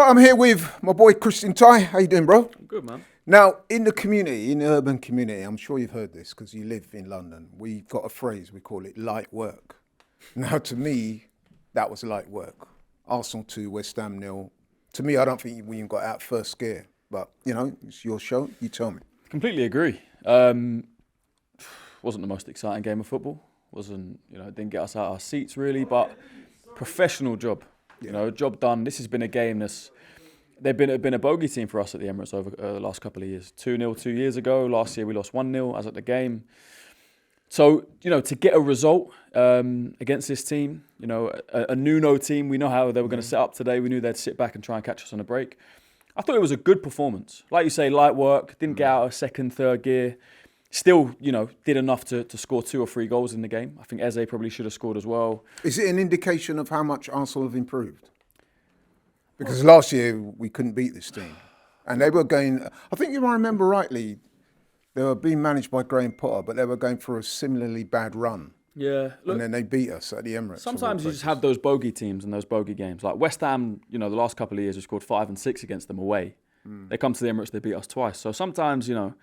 I'm here with my boy Christian Ty. How you doing, bro? I'm good, man. Now, in the community, in the urban community, I'm sure you've heard this because you live in London. We've got a phrase, we call it light work. Now, to me, that was light work. Arsenal 2, West Ham 0. To me, I don't think we even got out first gear. But, you know, it's your show. You tell me. Completely agree. Wasn't the most exciting game of football. Didn't get us out of our seats really, but professional job. You know, job done. This has been a game they've been a bogey team for us at the Emirates over the last couple of years. 2-0 2 years ago. Last year we lost 1-0 as at the game. So, you know, to get a result against this team, you know, a Nuno team, we know how they were going to set up today. We knew they'd sit back and try and catch us on a break. I thought it was a good performance. Like you say, light work, didn't get out of second, third gear. Still, you know, did enough to score 2 or 3 goals in the game. I think Eze probably should have scored as well. Is it an indication of how much Arsenal have improved? Because last year we couldn't beat this team. And they were going, I think you might remember rightly, they were being managed by Graham Potter, but they were going for a similarly bad run. Yeah. Look, and then they beat us at the Emirates. Sometimes you just have those bogey teams and those bogey games. Like West Ham, you know, the last couple of years we scored 5 and 6 against them away. They come to the Emirates, they beat us twice. So sometimes, you know,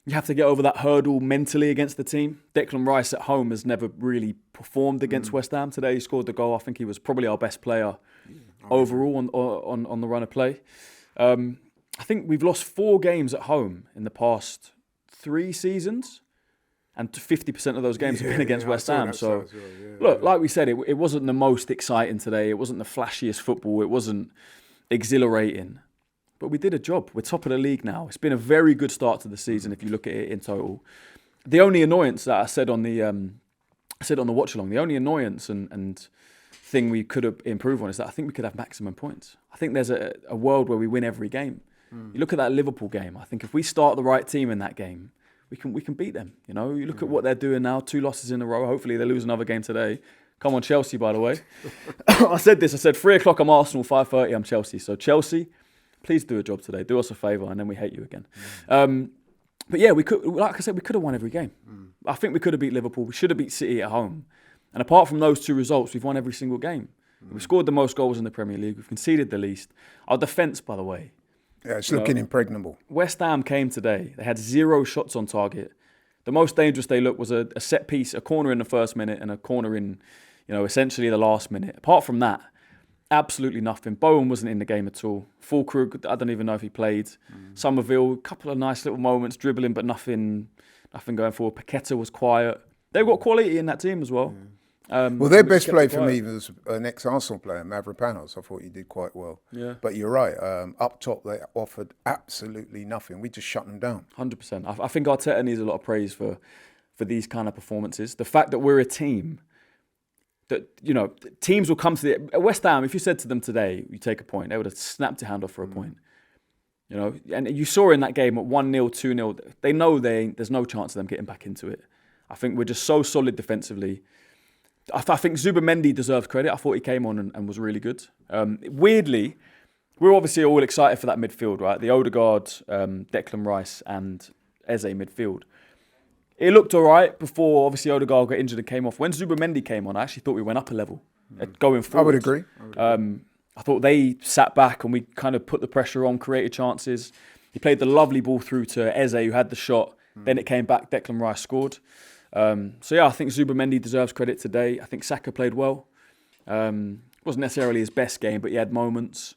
you have to get over that hurdle mentally against the team. Declan Rice at home has never really performed against West Ham. Today he scored the goal. I think he was probably our best player overall on the run of play. I think we've lost 4 games at home in the past 3 seasons. And 50% of those games have been against West Ham. So, look, like we said, it wasn't the most exciting today. It wasn't the flashiest football. It wasn't exhilarating. But we did a job. We're top of the league now. It's been a very good start to the season if you look at it in total. The only annoyance that I said on the watch along, the only annoyance and thing we could have improved on is that I think we could have maximum points. I think there's a world where we win every game. You look at that Liverpool game. I think if we start the right team in that game, we can beat them. You know, you look at what they're doing now. 2 losses in a row. Hopefully they lose another game today. Come on, Chelsea, by the way. I said 3 o'clock I'm Arsenal, 5:30 I'm Chelsea. So Chelsea, please do a job today. Do us a favour, and then we hate you again. But yeah, we could. Like I said, we could have won every game. I think we could have beat Liverpool. We should have beat City at home. And apart from those 2 results, we've won every single game. We've scored the most goals in the Premier League. We've conceded the least. Our defence, by the way. Yeah, it's looking impregnable. West Ham came today. They had 0 shots on target. The most dangerous they looked was a set piece, a corner in the first minute and a corner in, you know, essentially the last minute. Apart from that, absolutely nothing. Bowen wasn't in the game at all. Fulkrug, I don't even know if he played. Somerville, a couple of nice little moments, dribbling, but nothing going forward. Paqueta was quiet. They've got quality in that team as well. Well, their best player for me was an ex-Arsenal player, Mavropanos. I thought he did quite well. Yeah. But you're right. Up top, they offered absolutely nothing. We just shut them down. 100%. I think Arteta needs a lot of praise for these kind of performances. The fact that we're a team that, you know, teams will come to the West Ham. If you said to them today, you take a point, they would have snapped your hand off for a point. You know, and you saw in that game at 1-0, 2-0, they know there's no chance of them getting back into it. I think we're just so solid defensively. I think Zubimendi deserves credit. I thought he came on and was really good. Weirdly, we're obviously all excited for that midfield, right? The Odegaard, Declan Rice and Eze midfield. It looked all right before, obviously, Odegaard got injured and came off. When Zubimendi came on, I actually thought we went up a level going forward. I would agree. I thought they sat back and we kind of put the pressure on, created chances. He played the lovely ball through to Eze, who had the shot. Then it came back, Declan Rice scored. So yeah, I think Zubimendi deserves credit today. I think Saka played well. Wasn't necessarily his best game, but he had moments.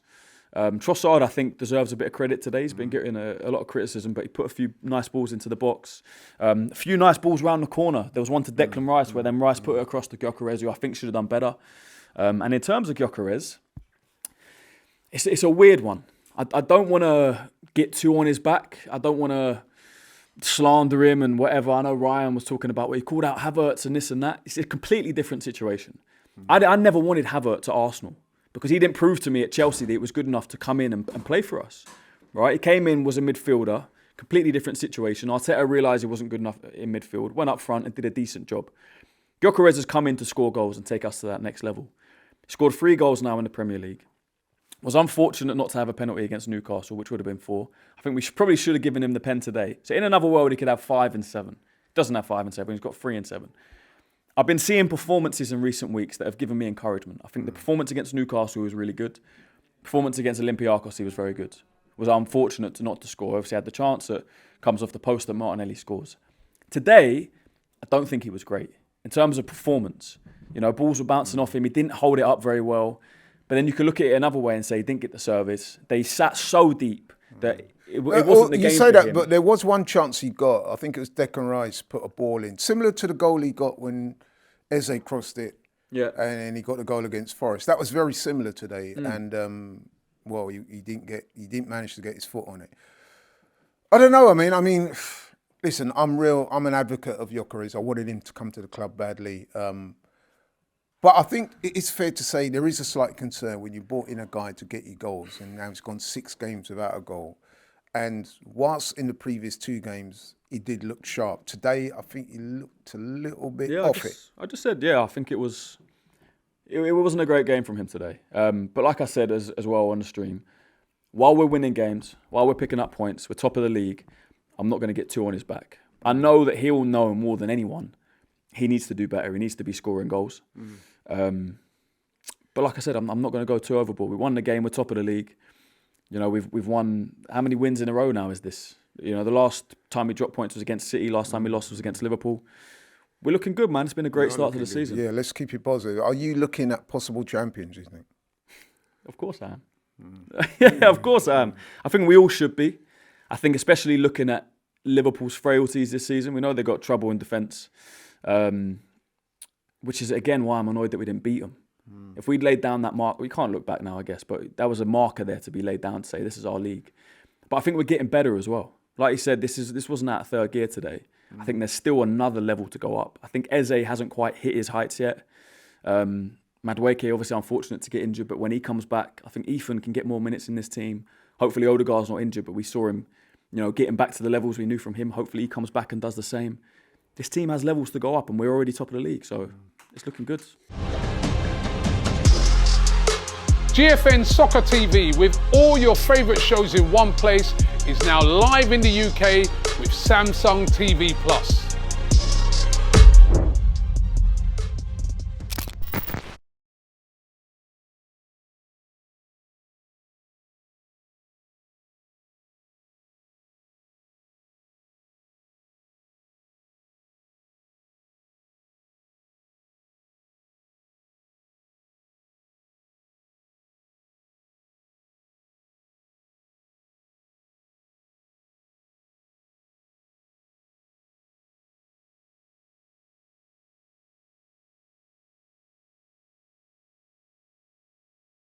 Trossard, I think, deserves a bit of credit today. He's been getting a lot of criticism, but he put a few nice balls into the box. A few nice balls round the corner. There was one to Declan Rice where then Rice put it across to Gyökeres, who I think should have done better. And in terms of Gyökeres, it's a weird one. I don't want to get too on his back. I don't want to slander him and whatever. I know Ryan was talking about where he called out Havertz and this and that. It's a completely different situation. I never wanted Havertz at Arsenal because he didn't prove to me at Chelsea that it was good enough to come in and play for us. Right? He came in, was a midfielder, completely different situation. Arteta realised he wasn't good enough in midfield, went up front and did a decent job. Gyökeres has come in to score goals and take us to that next level. He scored 3 goals now in the Premier League. Was unfortunate not to have a penalty against Newcastle, which would have been 4. I think we probably should have given him the pen today. So in another world, he could have 5 and 7. Doesn't have 5 and 7. He's got 3 and 7. I've been seeing performances in recent weeks that have given me encouragement. I think the performance against Newcastle was really good. Performance against Olympiacos, he was very good. Was unfortunate to not to score. Obviously had the chance that comes off the post that Martinelli scores. Today, I don't think he was great. In terms of performance, balls were bouncing off him. He didn't hold it up very well. But then you could look at it another way and say he didn't get the service. They sat so deep that it wasn't the game. You say for that, him. but there was one chance he got. I think it was Declan Rice put a ball in, similar to the goal he got when Eze crossed it. Yeah. And he got the goal against Forest. That was very similar today. And he didn't manage to get his foot on it. I don't know. I mean, listen, I'm an advocate of Gyökeres. I wanted him to come to the club badly. But I think it's fair to say there is a slight concern when you brought in a guy to get you goals, and now he's gone 6 games without a goal. And whilst in the previous 2 games he did look sharp, today I think he looked a little bit off it. I just said, I think it wasn't a great game from him today. But like I said as well on the stream, while we're winning games, while we're picking up points, we're top of the league, I'm not going to get too on his back. I know that he'll know more than anyone. He needs to do better. He needs to be scoring goals. But like I said, I'm not going to go too overboard. We won the game. We're top of the league. We've won. How many wins in a row now is this? The last time we dropped points was against City. Last time we lost was against Liverpool. We're looking good, man. It's been a great start to the season. Yeah, let's keep it positive. Are you looking at possible champions, you think? Of course I am. Yeah, of course I am. I think we all should be. I think especially looking at Liverpool's frailties this season. We know they've got trouble in defence. Which is, again, why I'm annoyed that we didn't beat them. If we'd laid down that mark, we can't look back now, I guess, but that was a marker there to be laid down to say this is our league. But I think we're getting better as well. Like you said, this wasn't out of third gear today. I think there's still another level to go up. I think Eze hasn't quite hit his heights yet. Madueke, obviously unfortunate to get injured, but when he comes back, I think Ethan can get more minutes in this team. Hopefully Odegaard's not injured, but we saw him, getting back to the levels we knew from him. Hopefully he comes back and does the same. This team has levels to go up, and we're already top of the league, so it's looking good. GFN Soccer TV, with all your favourite shows in one place, is now live in the UK with Samsung TV Plus.